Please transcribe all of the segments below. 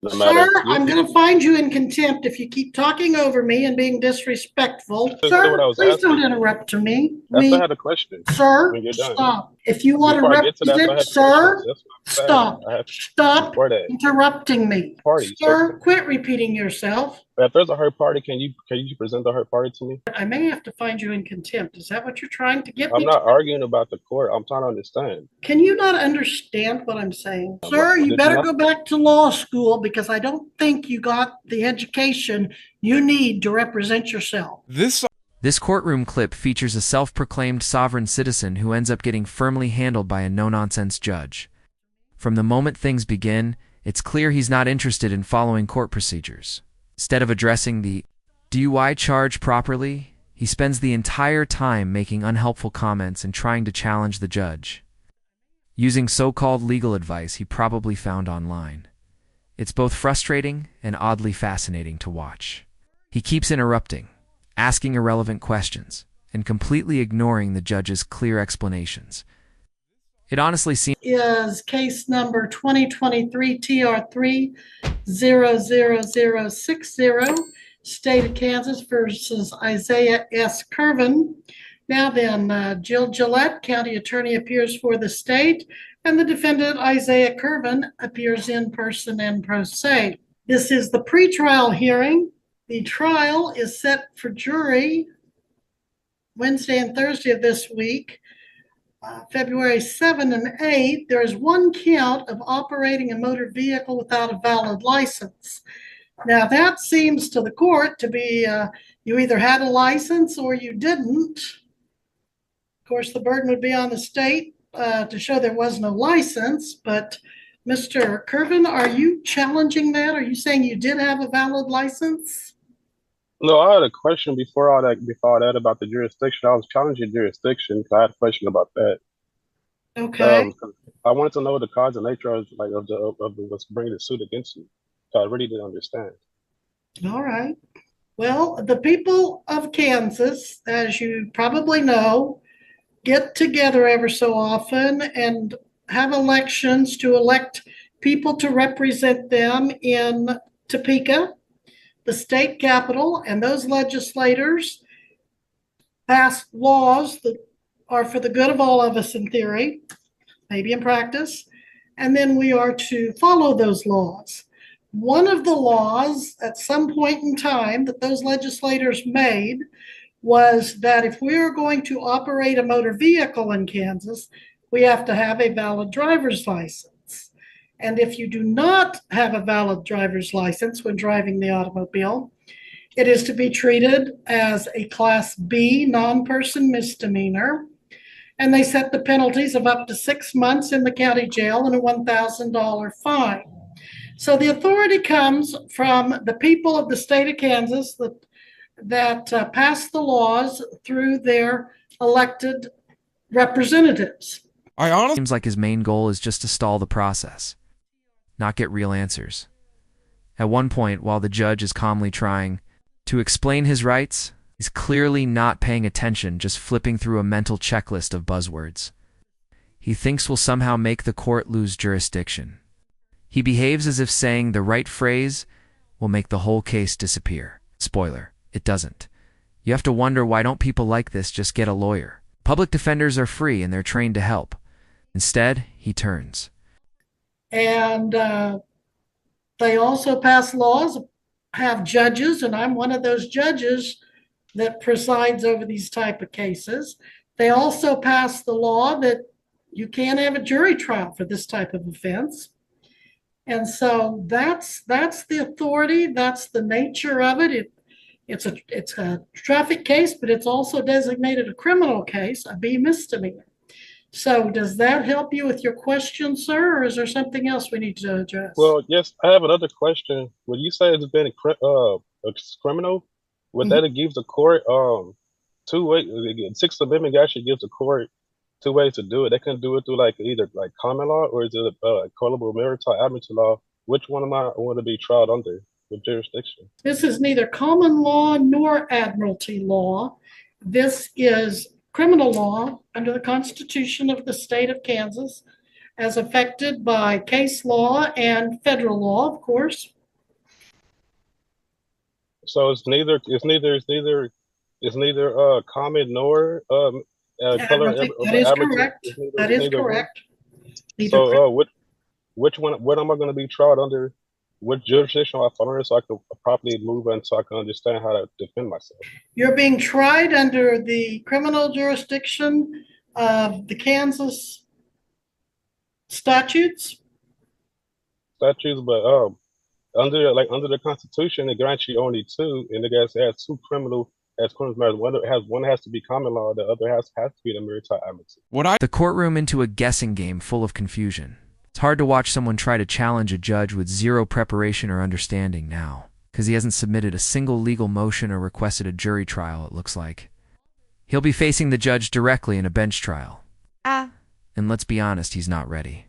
No Sir, matter I'm you going to find you in contempt if you keep talking over me and being disrespectful. understood what Sir, I was please don't asking. interrupt me. That's why I had a question Sir, when you're done. stop. If you want to Before I get to that, I represent, had questions. sir, That's what I'm saying. stop. I have Stop before that interrupting me. party. So Sir, quit repeating yourself. if there's a hurt party, can you present the hurt party to me? I may have to find you in contempt. Is that what you're trying to get I'm me to? not arguing about the court. I'm trying to understand. Can you not understand what I'm saying? What Sir, you did you better not? go back to law school because I don't think you got the education you need to represent yourself. This courtroom clip features a self-proclaimed sovereign citizen who ends up getting firmly handled by a no-nonsense judge. From the moment things begin, it's clear he's not interested in following court procedures. Instead of addressing the DUI charge properly, he spends the entire time making unhelpful comments and trying to challenge the judge, using so-called legal advice he probably found online. It's both frustrating and oddly fascinating to watch. He keeps interrupting, asking irrelevant questions, and completely ignoring the judge's clear explanations. It honestly seems Is case number 2023 TR30060, State of Kansas versus Isaiah S. Curvin. Now then, Jill Gillette, County Attorney, appears for the state, and the defendant, Isaiah Curvin, appears in person and pro se. This is the pretrial hearing. The trial is set for jury Wednesday and Thursday of this week. February 7 and 8, there is one count of operating a motor vehicle without a valid license. Now, that seems to the court to be you either had a license or you didn't. Of course, the burden would be on the state to show there was no license, but Mr. Curvin, are you challenging that? Are you saying you did have a valid license? No, I had a question before that about the jurisdiction. I was challenging jurisdiction because I had a question about that. Okay. 'Cause I wanted to know the cause and nature of what's bringing the suit against you. So I really didn't understand. All right. Well, the people of Kansas, as you probably know, get together ever so often and have elections to elect people to represent them in Topeka, the state capital, and those legislators pass laws that are for the good of all of us in theory, maybe in practice, and then we are to follow those laws. One of the laws at some point in time that those legislators made was that if we are going to operate a motor vehicle in Kansas, we have to have a valid driver's license. And if you do not have a valid driver's license when driving the automobile, it is to be treated as a Class B non-person misdemeanor. And they set the penalties of up to 6 months in the county jail and a $1,000 fine. So the authority comes from the people of the state of Kansas that pass the laws through their elected representatives. seems like his main goal is just to stall the process, not get real answers. At one point, while the judge is calmly trying to explain his rights, he's clearly not paying attention, just flipping through a mental checklist of buzzwords he thinks will somehow make the court lose jurisdiction. He behaves as if saying the right phrase will make the whole case disappear. Spoiler, it doesn't. You have to wonder, why don't people like this just get a lawyer? Public defenders are free and they're trained to help. Instead, he turns. And they also pass laws, have judges, and I'm one of those judges that presides over these type of cases. They also pass the law that you can't have a jury trial for this type of offense. And so that's the authority, that's the nature of it. It's a traffic case, but it's also designated a criminal case, a B misdemeanor. So does that help you with your question, sir, or is there something else we need to address? Well, yes, I have another question. When you say it's been a criminal, would that it gives the court two ways? Sixth Amendment actually gives the court two ways to do it. They can do it through like either like common law or is it colorable maritime admiralty law? Which one am I want to be tried under? With jurisdiction? This is neither common law nor admiralty law. This is criminal law under the Constitution of the state of Kansas. as affected by case law and federal law, of course. So it's neither common nor color of That an is amateur. correct. It's neither That it's is neither one. correct. Neither. So which one, what am I going to be tried under? What jurisdiction am I fall under so I can properly move and so I can understand how to defend myself? You're being tried under the criminal jurisdiction of the Kansas statutes. Statutes, but under the Constitution, it grants you only two, and it has two criminal matters. One has to be common law, the other has to be the maritime amateur. The courtroom into a guessing game full of confusion. It's hard to watch someone try to challenge a judge with zero preparation or understanding now, because he hasn't submitted a single legal motion or requested a jury trial, it looks like. He'll be facing the judge directly in a bench trial. And let's be honest, he's not ready.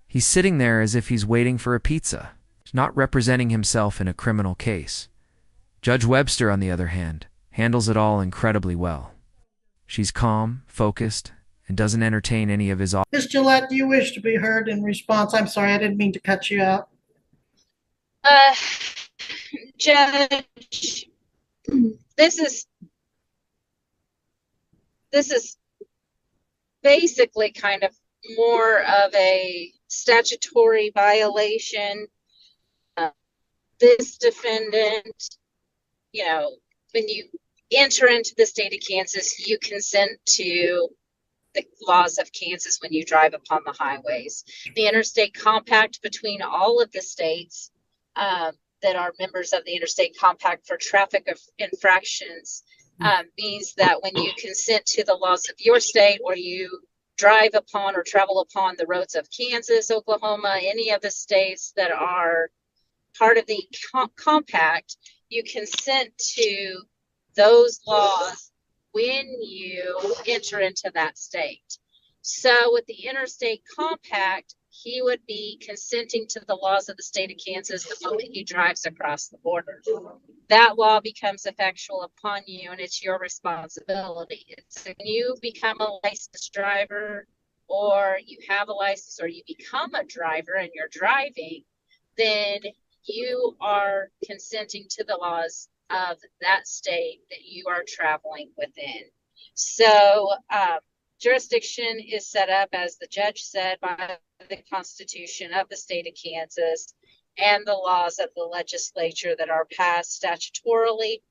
He's sitting there as if he's waiting for a pizza, not representing himself in a criminal case. Judge Webster, on the other hand, handles it all incredibly well. She's calm, focused, and doesn't entertain any of his... Ms. Gillette, do you wish to be heard in response? I'm sorry, I didn't mean to cut you out. Judge, this is basically kind of more of a statutory violation. This defendant, when you enter into the state of Kansas, you consent to the laws of Kansas when you drive upon the highways. The interstate compact between all of the states that are members of the interstate compact for traffic infractions means that when you consent to the laws of your state, or you drive upon or travel upon the roads of Kansas, Oklahoma, any of the states that are part of the compact, you consent to those laws when you enter into that state. So with the interstate compact, he would be consenting to the laws of the state of Kansas the moment he drives across the border. That law becomes effectual upon you, and it's your responsibility. It's when you become a licensed driver, or you have a license, or you become a driver and you're driving, then you are consenting to the laws of that state that you are traveling within. So jurisdiction is set up, as the judge said, by the Constitution of the state of Kansas and the laws of the legislature that are passed statutorily.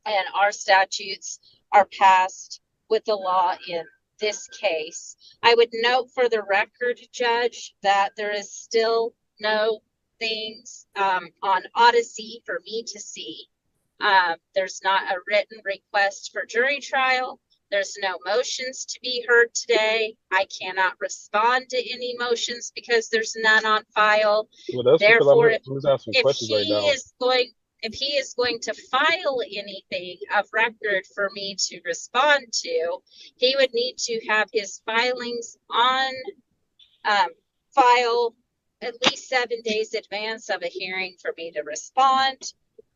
And our statutes are passed with the law in this case. I would note for the record, Judge, that there is still no things on Odyssey for me to see. There's not a written request for jury trial. There's no motions to be heard today. I cannot respond to any motions because there's none on file. Well, that's Therefore, I'm just asking questions right now. if he is going to file anything of record for me to respond to, he would need to have his filings on file at least 7 days advance of a hearing for me to respond,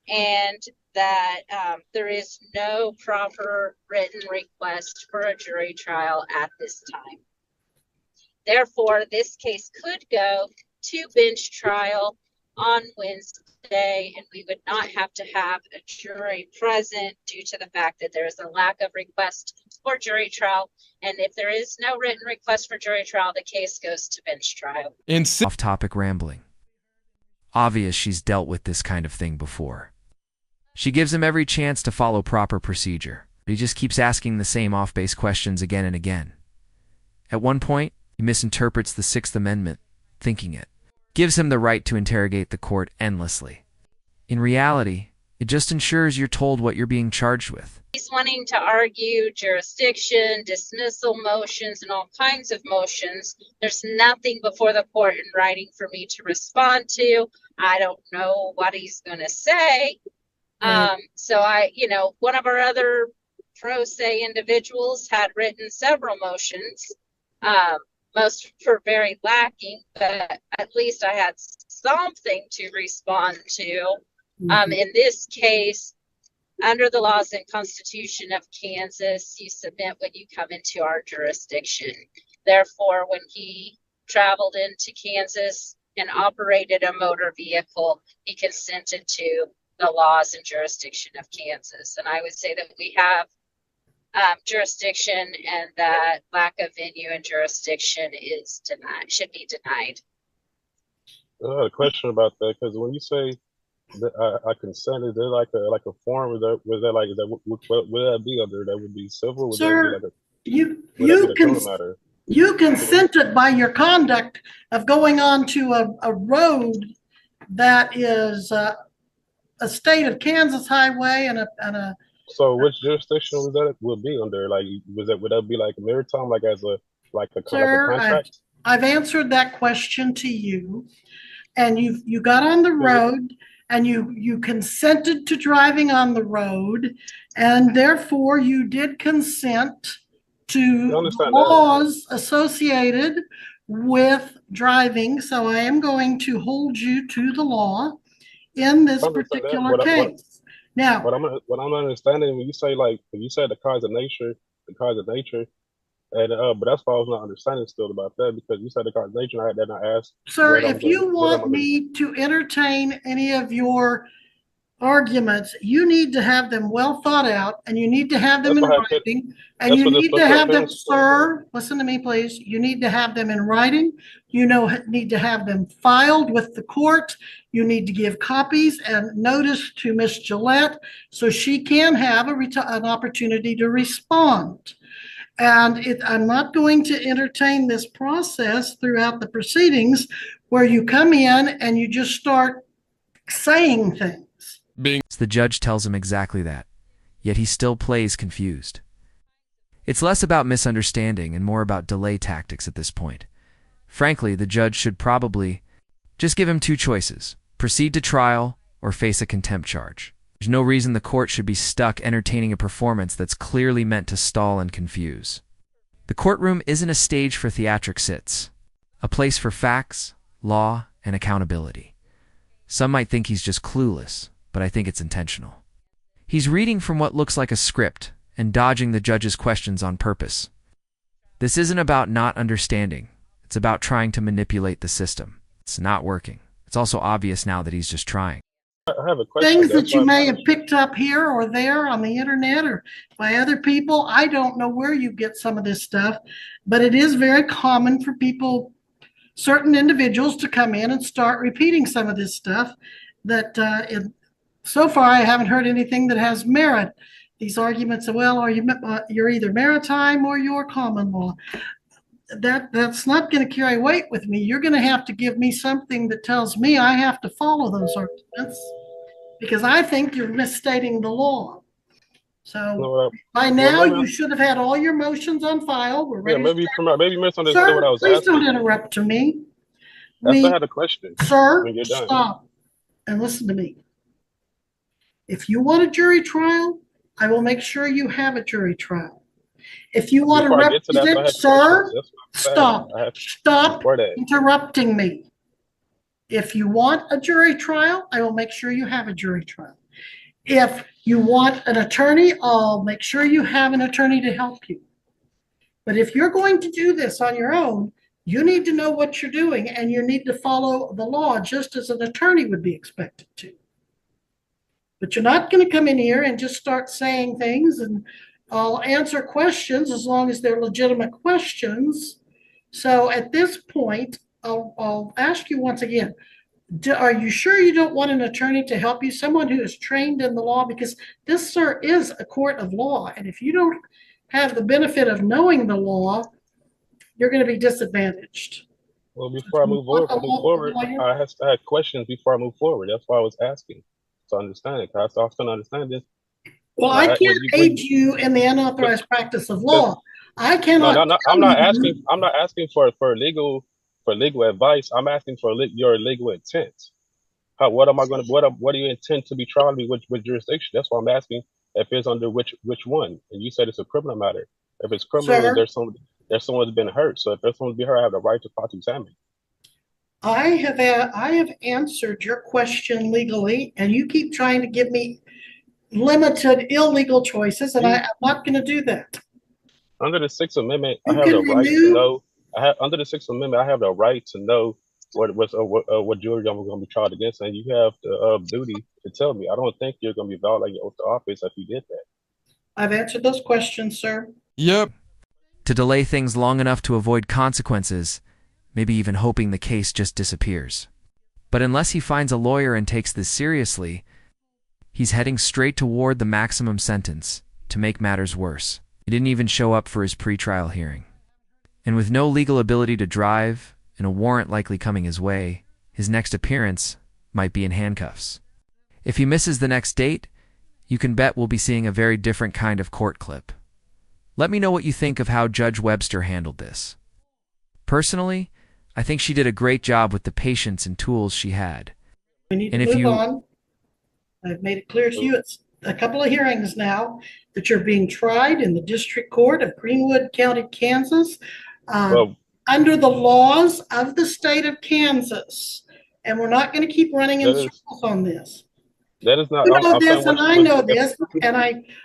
and that there is no proper written request for a jury trial at this time. Therefore, this case could go to bench trial on Wednesday, and we would not have to have a jury present due to the fact that there is a lack of request for jury trial. And if there is no written request for jury trial, the case goes to bench trial. Off-topic rambling. Obvious she's dealt with this kind of thing before. She gives him every chance to follow proper procedure, but he just keeps asking the same off-base questions again and again. At one point, he misinterprets the Sixth Amendment, thinking it gives him the right to interrogate the court endlessly. In reality, it just ensures you're told what you're being charged with. He's wanting to argue jurisdiction, dismissal motions, and all kinds of motions. There's nothing before the court in writing for me to respond to. I don't know what he's going to say. So one of our other pro se individuals had written several motions. Most were very lacking, but at least I had something to respond to. In this case, under the laws and Constitution of Kansas, you submit when you come into our jurisdiction. Therefore, when he traveled into Kansas and operated a motor vehicle, he consented to the laws and jurisdiction of Kansas. And I would say that we have jurisdiction, and that lack of venue and jurisdiction is denied, should be denied. I had a question about that because when you say that I consent, is there like a form? Was that like is that what would that be under? That would be civil? Would that be Sir, like a you would that be you the can criminal matter? you consented by your conduct of going onto a road that is a state of Kansas highway and a So which jurisdiction was that would be under? Like would that be like maritime, like as a like a sir, contract? I've answered that question to you, and you got on the road and you consented to driving on the road, and therefore you did consent I to the understand that. laws associated with driving. So I am going to hold you to the law in I this understand that. particular case. Now, What I'm understanding when you say like when you said the cause of nature, and but that's why I was not understanding still about that because you said the cause of nature, and I then I asked sir, if you what am I want going to me to entertain any of your arguments, you need to have them well thought out, and you need to have them that's in what I put writing, and that's you what this need to special have them, appearance is for. sir, listen to me, please. You need to have them in writing. You know, need to have them filed with the court. You need to give copies and notice to Miss Gillette so she can have an opportunity to respond. And I'm not going to entertain this process throughout the proceedings where you come in and you just start saying things. The judge tells him exactly that, yet he still plays confused. It's less about misunderstanding and more about delay tactics at this point. Frankly, the judge should probably just give him two choices: proceed to trial or face a contempt charge. There's no reason the court should be stuck entertaining a performance that's clearly meant to stall and confuse. The courtroom isn't a stage for theatric sits, a place for facts, law, and accountability. Some might think he's just clueless, but I think it's intentional. He's reading from what looks like a script and dodging the judge's questions on purpose. This isn't about not understanding. It's about trying to manipulate the system. It's not working. It's also obvious now that he's just trying. I have a question. Things That's that you why may have picked up here or there on the internet or by other people. I don't know where you get some of this stuff, but it is very common for people, certain individuals, to come in and start repeating some of this stuff that so far I haven't heard anything that has merit. These arguments of, well, you're either maritime or you're common law. That's not going to carry weight with me. You're going to have to give me something that tells me I have to follow those arguments, because I think you're misstating the law. So by now you should have had all your motions on file. We're ready. Maybe you misunderstood what I was please asking. don't interrupt to me. I still had a question. Sir, when you're done. stop and listen to me. If you want a jury trial, I will make sure you have a jury trial. If you want to represent, sir, stop interrupting me. If you want a jury trial, I will make sure you have a jury trial. If you want an attorney, I'll make sure you have an attorney to help you. But if you're going to do this on your own, you need to know what you're doing, and you need to follow the law just as an attorney would be expected to. But you're not going to come in here and just start saying things, and I'll answer questions as long as they're legitimate questions. So at this point, I'll ask you once again, are you sure you don't want an attorney to help you, someone who is trained in the law? Because this, sir, is a court of law. And if you don't have the benefit of knowing the law, you're going to be disadvantaged. Well, before I move forward, I had questions before I move forward. That's why I was asking to understand it. I was trying to understand this. Well, I can't aid you in the unauthorized practice of law. I cannot. No, I'm not asking. I'm not asking for legal advice. I'm asking for your legal intent. What am I going to? What do you intend to be trying me with jurisdiction? That's why I'm asking if it's under which one. And you said it's a criminal matter. If it's criminal, sir, there's someone's been hurt. So if there's someone's been hurt, I have the right to cross-examine. I have answered your question legally, and you keep trying to give me limited illegal choices, and I'm not going to do that. Under the Sixth Amendment, I have the right to know. I have under the Sixth Amendment, I have the right to know what jury I'm going to be tried against, and you have the duty to tell me. I don't think you're going to be violating your oath to office if you did that. I've answered those questions, sir. Yep. To delay things long enough to avoid consequences, maybe even hoping the case just disappears. But unless he finds a lawyer and takes this seriously, he's heading straight toward the maximum sentence. To make matters worse, he didn't even show up for his pre-trial hearing. And with no legal ability to drive, and a warrant likely coming his way, his next appearance might be in handcuffs. If he misses the next date, you can bet we'll be seeing a very different kind of court clip. Let me know what you think of how Judge Webster handled this. Personally, I think she did a great job with the patience and tools she had. We need And to if move you- on. I've made it clear to you, it's a couple of hearings now that you're being tried in the District Court of Greenwood County, Kansas, Well, under the laws of the state of Kansas. And we're not going to keep running in That is- circles on this. that is not. You know I'm this saying and I know this, and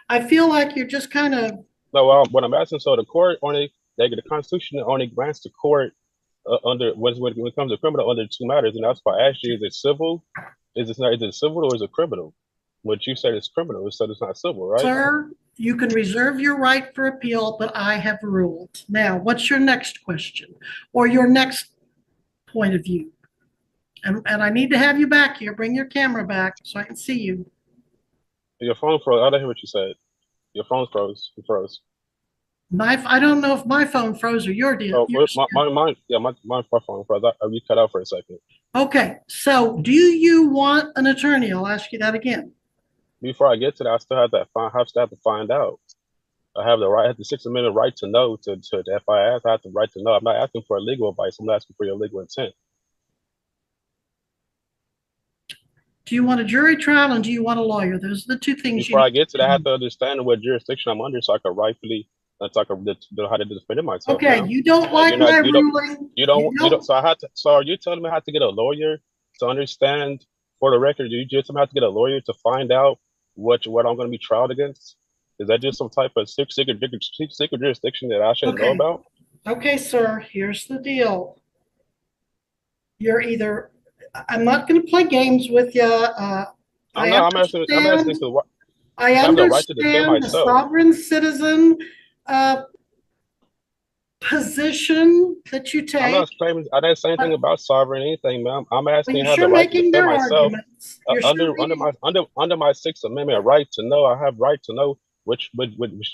I feel like you're just kind of, No, what I'm asking, so the court only, the Constitution only grants the court under when it comes to criminal under two matters, and that's why I asked you: is it civil? Is it civil or is it criminal? What you said is criminal, so it's not civil, right? sir, you can reserve your right for appeal, but I have ruled. Now, what's your next question or your next point of view? And I need to have you back here. Bring your camera back so I can see you. Your phone froze. I didn't hear what you said. Your phone froze. It froze. I don't know if my phone froze or your did. Oh, yours did. my phone froze. You cut out for a second. Okay, so do you want an attorney? I'll ask you that again. Before I get to that, I still have to find out. I have the 6 minute right to know to if I ask, I have the right to know. I'm not asking for legal advice. I'm asking for your legal intent. Do you want a jury trial and do you want a lawyer? Those are the two things Before you I get to that, I have need. to understand what jurisdiction I'm under so I can rightfully, so I can know how to defend myself. Okay, Now. you don't like my ruling. You don't. So so are you telling me I have to get a lawyer to understand? For the record, you just have to get a lawyer to find out what I'm going to be tried against? Is that just some type of secret jurisdiction that I should know about? Okay, sir, here's the deal. You're either, I'm not going to play games with you. I'm asking for I have the right to defend understand the myself. sovereign citizen position that you take. I'm not claiming. I didn't say anything about sovereign anything, ma'am. I'm asking You're have sure the right to making defend their myself. arguments. You're sure Under my Sixth Amendment right to know, I have right to know which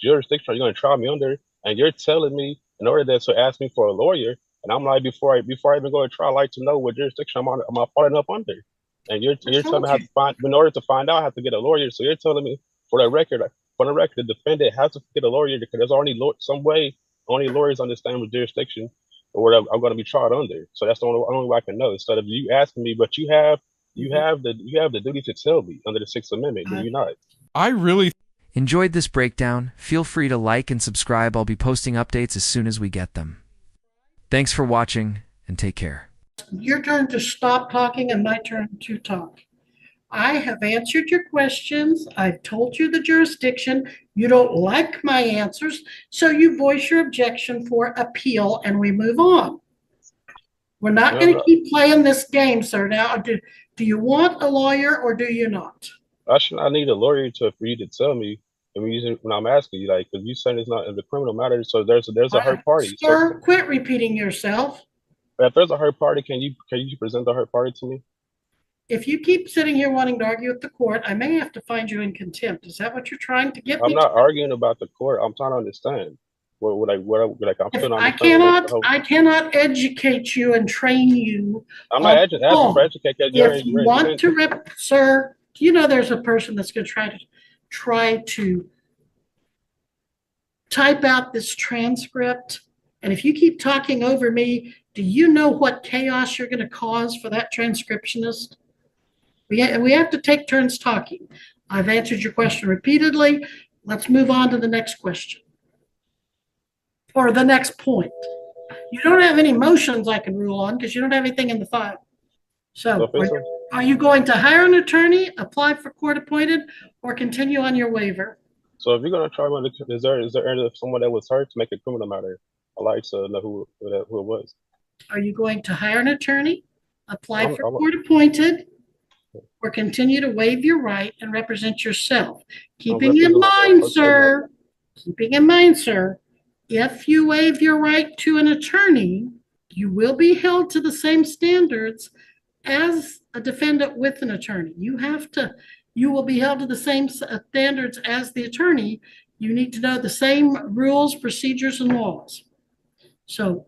jurisdiction are you going to try me under, and you're telling me in order to ask me for a lawyer, and I'm like before I even go to trial, I like to know what jurisdiction I'm falling up under, and you're telling me I have to find in order to find out I have to get a lawyer. So you're telling me for the record, the defendant has to get a lawyer because there's only some way only lawyers understand what jurisdiction or what I'm going to be tried under. So that's the only way I can know. Instead of you asking me, but you have the duty to tell me under the Sixth Amendment. Do you not? I really Enjoyed this breakdown? Feel free to like and subscribe. I'll be posting updates as soon as we get them. Thanks for watching, and take care. your turn to stop talking and my turn to talk. I have answered your questions. I've told you the jurisdiction. You don't like my answers, so you voice your objection for appeal and we move on. We're not going to keep playing this game, sir. Now, do you want a lawyer or do you not? I need a lawyer for you to tell me. When I'm asking you, like, because you said it's not in the criminal matter, so there's a hurt party. Sir, quit repeating yourself. If there's a hurt party, can you present the hurt party to me? If you keep sitting here wanting to argue with the court, I may have to find you in contempt. Is that what you're trying to get me? I'm not arguing about the court. I'm trying to understand. I cannot educate you and train you. I'm not asking for education. If you want to sir, do you know there's a person that's going to try to type out this transcript? And if you keep talking over me, do you know what chaos you're going to cause for that transcriptionist? We have to take turns talking. I've answered your question repeatedly. Let's move on to the next question. Or the next point. You don't have any motions I can rule on because you don't have anything in the file. So are you going to hire an attorney, apply for court appointed, or continue on your waiver? So if you're going to try, is there someone that was hurt to make a criminal matter? I'd like to know who it was. Are you going to hire an attorney, apply I'm, for I'm, court appointed, or continue to waive your right and represent yourself? I'm Keeping in representing myself mind, pro se now. sir, keeping in mind, sir, if you waive your right to an attorney, you will be held to the same standards as a defendant with an attorney. You will be held to the same standards as the attorney. You need to know the same rules, procedures, and laws. So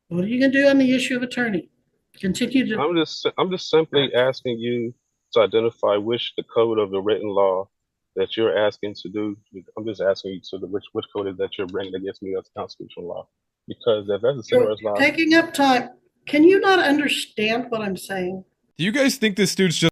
what are you going to do on the issue of attorney? Continue to, I'm just simply asking you to identify which the code of the written law that you're asking to do. I'm just asking you to which code is that you're bringing against me as constitutional law. Because if that's a civil you're rights law, taking up time. Can you not understand what I'm saying? Do you guys think this dude's just